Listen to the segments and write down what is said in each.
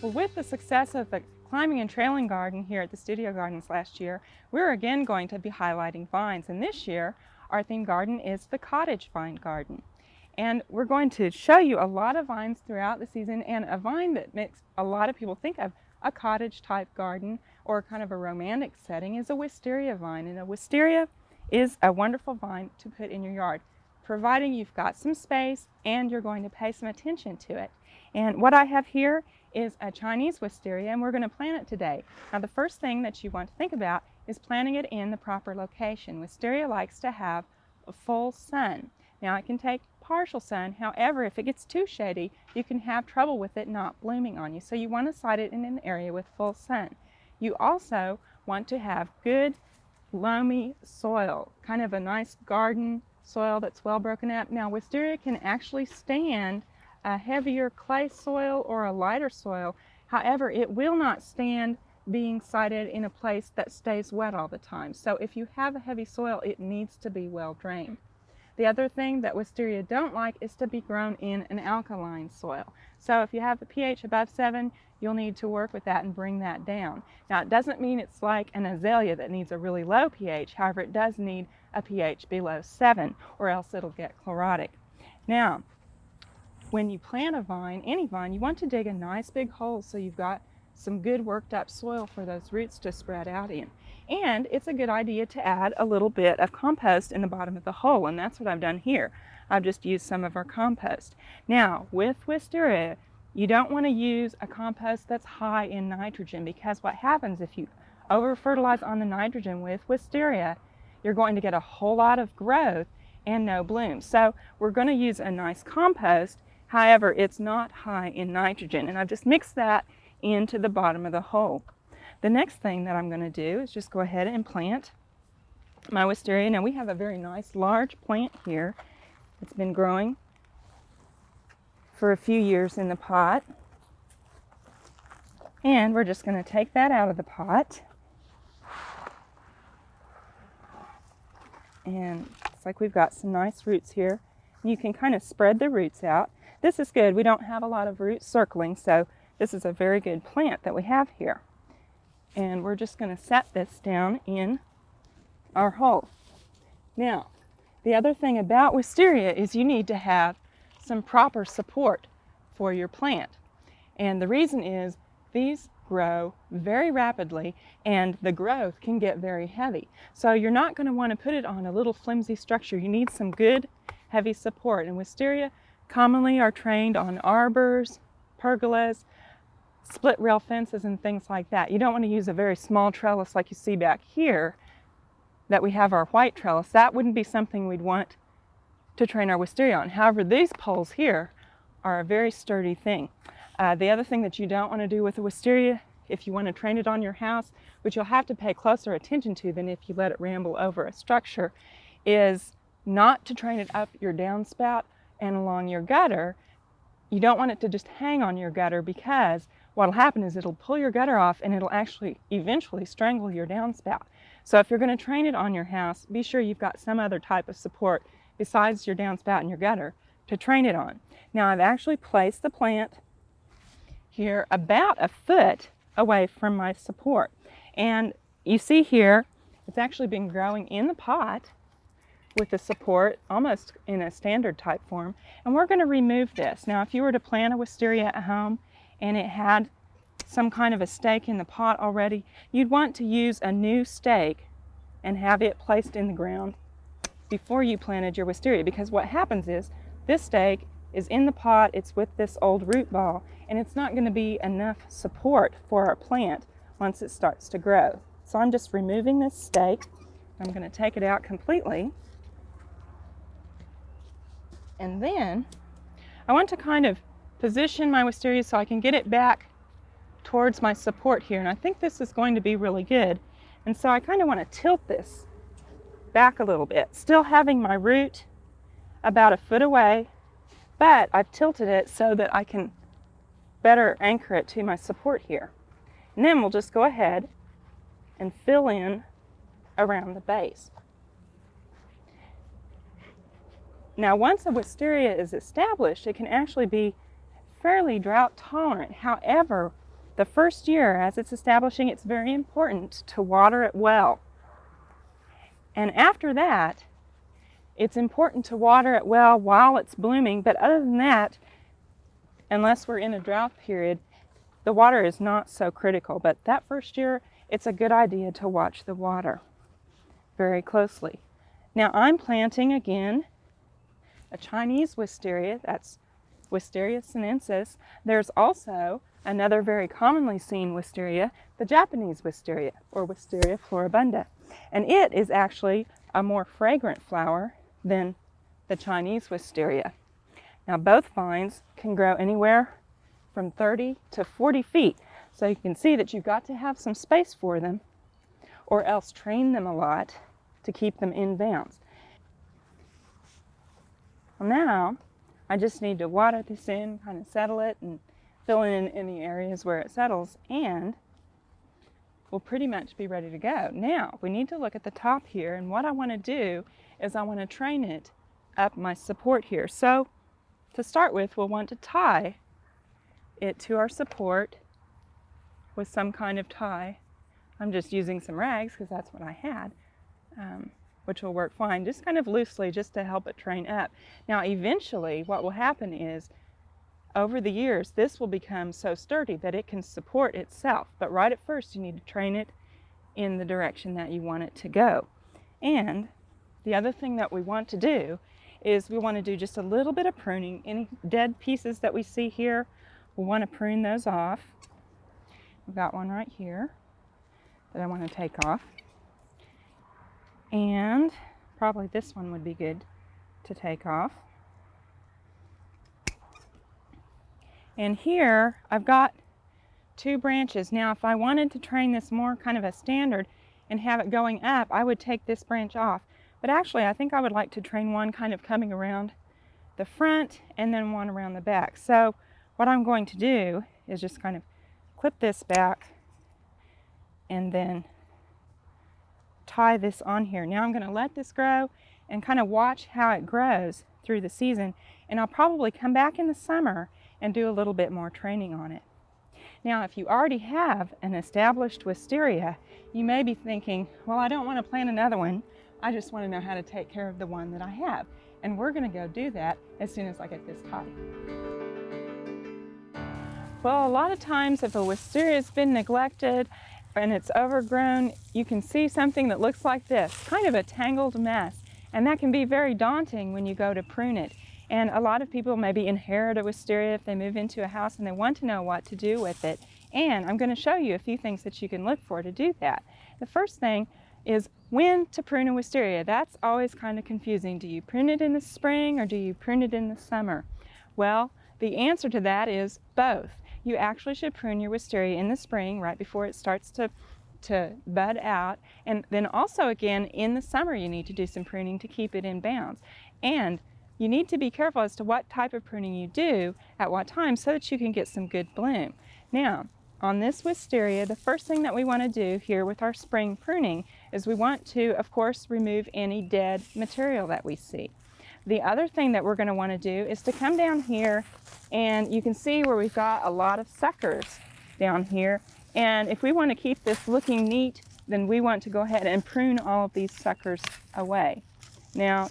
Well, with the success of the climbing and trailing garden here at the Studio Gardens last year, we're again going to be highlighting vines. And this year, our theme garden is the cottage vine garden. And we're going to show you a lot of vines throughout the season, and a vine that makes a lot of people think of a cottage type garden or kind of a romantic setting is a wisteria vine. And a wisteria is a wonderful vine to put in your yard, providing you've got some space and you're going to pay some attention to it. And what I have here is a Chinese Wisteria, and we're going to plant it today. Now, the first thing that you want to think about is planting it in the proper location. Wisteria likes to have a full sun. Now, it can take partial sun. However, if it gets too shady, you can have trouble with it not blooming on you. So you want to site it in an area with full sun. You also want to have good loamy soil, kind of a nice garden soil that's well broken up. Now, wisteria can actually stand a heavier clay soil or a lighter soil. However, it will not stand being sited in a place that stays wet all the time. So if you have a heavy soil, it needs to be well drained. The other thing that wisteria don't like is to be grown in an alkaline soil. So if you have the pH above 7, you'll need to work with that and bring that down. Now, it doesn't mean it's like an azalea that needs a really low pH. However, it does need a pH below 7, or else it'll get chlorotic. Now, when you plant a vine, any vine, you want to dig a nice big hole so you've got some good worked up soil for those roots to spread out in. And it's a good idea to add a little bit of compost in the bottom of the hole, and that's what I've done here. I've just used some of our compost. Now, with wisteria, you don't want to use a compost that's high in nitrogen, because what happens if you over fertilize on the nitrogen with wisteria, you're going to get a whole lot of growth and no bloom. So we're going to use a nice compost. However, it's not high in nitrogen, and I've just mixed that into the bottom of the hole. The next thing that I'm going to do is just go ahead and plant my wisteria. Now, we have a very nice large plant here. It's been growing for a few years in the pot, and we're just going to take that out of the pot. And it's like we've got some nice roots here. You can kind of spread the roots out. This is good. We don't have a lot of roots circling, so this is a very good plant that we have here. And we're just going to set this down in our hole. Now, the other thing about wisteria is you need to have some proper support for your plant. And the reason is these grow very rapidly and the growth can get very heavy. So you're not going to want to put it on a little flimsy structure. You need some good heavy support. And wisteria commonly are trained on arbors, pergolas, split rail fences, and things like that. You don't want to use a very small trellis like you see back here that we have our white trellis. That wouldn't be something we'd want to train our wisteria on. However, these poles here are a very sturdy thing. The other thing that you don't want to do with the wisteria, if you want to train it on your house, which you'll have to pay closer attention to than if you let it ramble over a structure, is not to train it up your downspout and along your gutter. You don't want it to just hang on your gutter, because what'll happen is it'll pull your gutter off and it'll actually eventually strangle your downspout. So if you're going to train it on your house, be sure you've got some other type of support besides your downspout and your gutter to train it on. Now, I've actually placed the plant here about a foot away from my support. And you see here, it's actually been growing in the pot with the support almost in a standard type form. And we're going to remove this. Now, if you were to plant a wisteria at home and it had some kind of a stake in the pot already, you'd want to use a new stake and have it placed in the ground before you planted your wisteria, because what happens is this stake is in the pot, it's with this old root ball, and it's not going to be enough support for our plant once it starts to grow. So I'm just removing this stake. I'm going to take it out completely. And then I want to kind of position my wisteria so I can get it back towards my support here. And I think this is going to be really good. And so I kind of want to tilt this back a little bit, still having my root about a foot away, but I've tilted it so that I can better anchor it to my support here. And then we'll just go ahead and fill in around the base. Now, once a wisteria is established, it can actually be fairly drought tolerant. However, the first year as it's establishing, it's very important to water it well. And after that, it's important to water it well while it's blooming, but other than that, unless we're in a drought period, the water is not so critical. But that first year, it's a good idea to watch the water very closely. Now I'm planting again a Chinese Wisteria, that's Wisteria sinensis. There's also another very commonly seen Wisteria, the Japanese Wisteria, or Wisteria floribunda. And it is actually a more fragrant flower than the Chinese Wisteria. Now both vines can grow anywhere from 30 to 40 feet. So you can see that you've got to have some space for them, or else train them a lot to keep them in bounds. Well, now I just need to water this in, kind of settle it, and fill in any areas where it settles, and we'll pretty much be ready to go. Now we need to look at the top here, and what I want to do is I want to train it up my support here. So to start with, we'll want to tie it to our support with some kind of tie. I'm just using some rags because that's what I had, which will work fine, just kind of loosely, just to help it train up. Now eventually what will happen is, over the years, this will become so sturdy that it can support itself. But right at first, you need to train it in the direction that you want it to go. And the other thing that we want to do is we want to do just a little bit of pruning. Any dead pieces that we see here, we want to prune those off. We've got one right here that I want to take off. And probably this one would be good to take off. And here I've got 2 branches. Now if I wanted to train this more kind of a standard and have it going up, I would take this branch off. But actually I think I would like to train one kind of coming around the front and then one around the back. So what I'm going to do is just kind of clip this back and then tie this on here. Now I'm going to let this grow and kind of watch how it grows through the season, and I'll probably come back in the summer and do a little bit more training on it. Now if you already have an established wisteria, you may be thinking, well, I don't want to plant another one, I just want to know how to take care of the one that I have. And we're going to go do that as soon as I get this tied. Well, a lot of times if a wisteria has been neglected and it's overgrown, you can see something that looks like this, kind of a tangled mess. And that can be very daunting when you go to prune it. And a lot of people maybe inherit a wisteria if they move into a house and they want to know what to do with it. And I'm going to show you a few things that you can look for to do that. The first thing is when to prune a wisteria. That's always kind of confusing. Do you prune it in the spring or do you prune it in the summer? Well, the answer to that is both. You actually should prune your wisteria in the spring, right before it starts to bud out. And then also again, in the summer, you need to do some pruning to keep it in bounds. And you need to be careful as to what type of pruning you do at what time so that you can get some good bloom. Now, on this wisteria, the first thing that we want to do here with our spring pruning is we want to, of course, remove any dead material that we see. The other thing that we're going to want to do is to come down here, and you can see where we've got a lot of suckers down here. And if we want to keep this looking neat, then we want to go ahead and prune all of these suckers away. Now,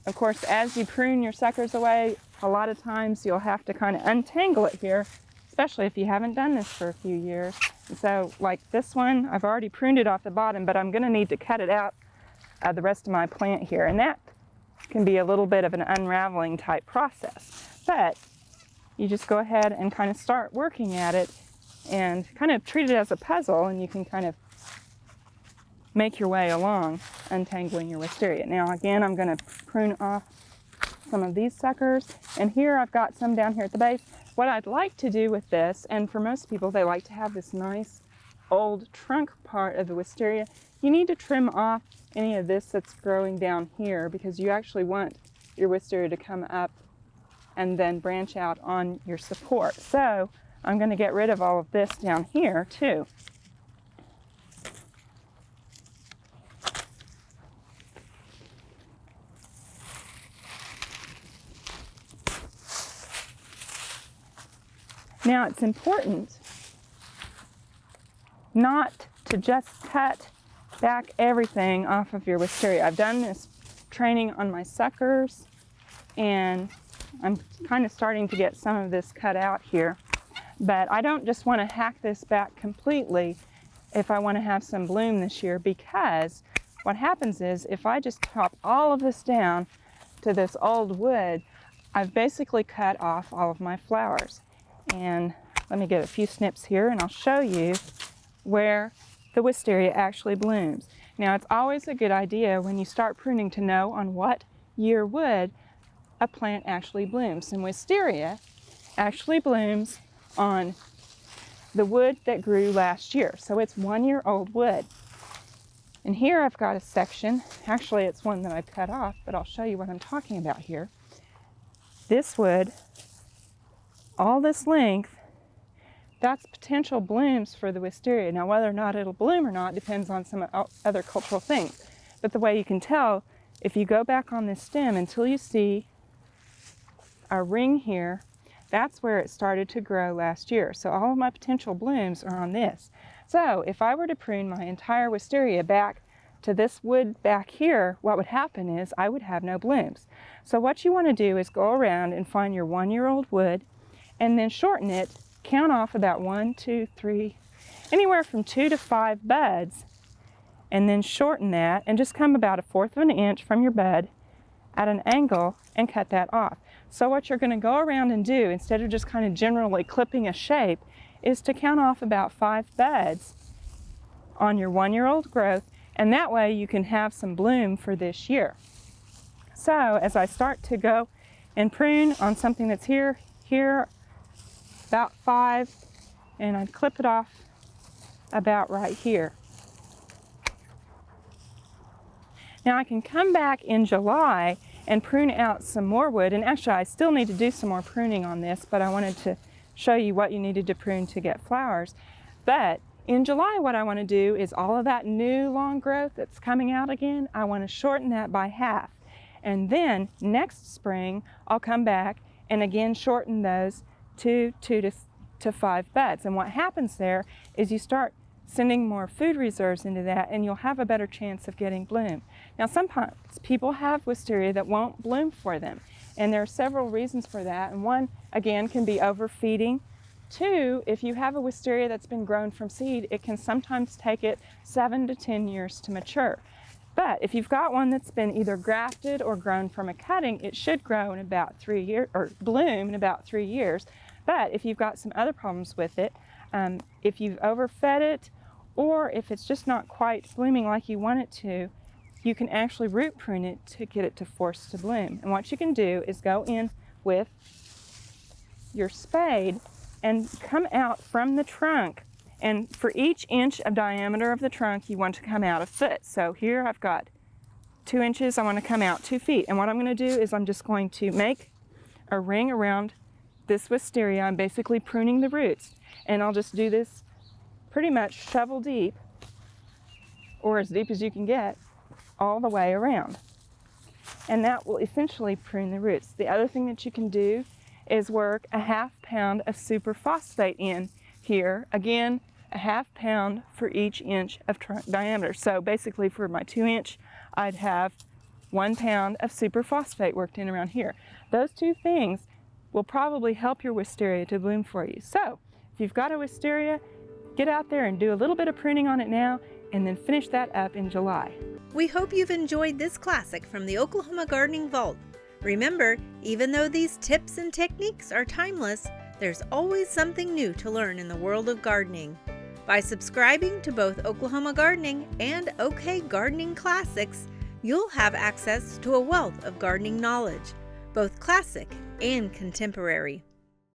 of course, as you prune your suckers away, a lot of times you'll have to kind of untangle it here, especially if you haven't done this for a few years. And so like this one, I've already pruned it off the bottom, but I'm going to need to cut it out the rest of my plant here. And that can be a little bit of an unraveling type process. But you just go ahead and kind of start working at it and kind of treat it as a puzzle, and you can kind of make your way along untangling your wisteria. Now again, I'm going to prune off some of these suckers, and here I've got some down here at the base. What I'd like to do with this, and for most people they like to have this nice old trunk part of the wisteria, you need to trim off any of this that's growing down here, because you actually want your wisteria to come up and then branch out on your support. So I'm going to get rid of all of this down here too. Now it's important not to just cut back everything off of your wisteria. I've done this training on my suckers, and I'm kind of starting to get some of this cut out here. But I don't just want to hack this back completely if I want to have some bloom this year, because what happens is if I just chop all of this down to this old wood, I've basically cut off all of my flowers. And let me get a few snips here and I'll show you where the wisteria actually blooms. Now, it's always a good idea when you start pruning to know on what year wood a plant actually blooms. And wisteria actually blooms on the wood that grew last year. So it's 1 year old wood. And here I've got a section, actually it's one that I've cut off, but I'll show you what I'm talking about here. This wood, all this length, that's potential blooms for the wisteria. Now, whether or not it'll bloom or not depends on some other cultural things. But the way you can tell, if you go back on this stem until you see a ring here, that's where it started to grow last year. So all of my potential blooms are on this. So if I were to prune my entire wisteria back to this wood back here, what would happen is I would have no blooms. So what you want to do is go around and find your 1 year old wood and then shorten it. Count off about 1, 2, 3, anywhere from 2 to 5 buds, and then shorten that and just come about 1/4 of an inch from your bud at an angle and cut that off. So what you're going to go around and do, instead of just kind of generally clipping a shape, is to count off about 5 buds on your 1 year old growth, and that way you can have some bloom for this year. So as I start to go and prune on something that's here, about 5, and I'd clip it off about right here. Now I can come back in July and prune out some more wood, and actually I still need to do some more pruning on this, but I wanted to show you what you needed to prune to get flowers. But in July, what I want to do is all of that new long growth that's coming out again, I want to shorten that by half. And then next spring, I'll come back and again shorten those to 2 to 5 buds. And what happens there is you start sending more food reserves into that, and you'll have a better chance of getting bloom. Now, sometimes people have wisteria that won't bloom for them, and there are several reasons for that. And one, again, can be overfeeding. 2, if you have a wisteria that's been grown from seed, it can sometimes take it 7 to 10 years to mature. But if you've got one that's been either grafted or grown from a cutting, it should grow in about 3 years, or bloom in about 3 years. But if you've got some other problems with it, if you've overfed it, or if it's just not quite blooming like you want it to, you can actually root prune it to get it to force to bloom. And what you can do is go in with your spade and come out from the trunk. And for each inch of diameter of the trunk, you want to come out 1 foot. So here I've got 2 inches, I want to come out 2 feet. And what I'm going to do is I'm just going to make a ring around this wisteria. I'm basically pruning the roots. And I'll just do this pretty much shovel deep, or as deep as you can get, all the way around. And that will essentially prune the roots. The other thing that you can do is work 1/2 pound of superphosphate in here. Again, 1/2 pound for each inch of trunk diameter. So basically for my 2 inch, I'd have 1 pound of superphosphate worked in around here. Those 2 things will probably help your wisteria to bloom for you. So if you've got a wisteria, get out there and do a little bit of pruning on it now, and then finish that up in July. We hope you've enjoyed this classic from the Oklahoma Gardening Vault. Remember, even though these tips and techniques are timeless, there's always something new to learn in the world of gardening. By subscribing to both Oklahoma Gardening and OK Gardening Classics, you'll have access to a wealth of gardening knowledge, both classic and contemporary.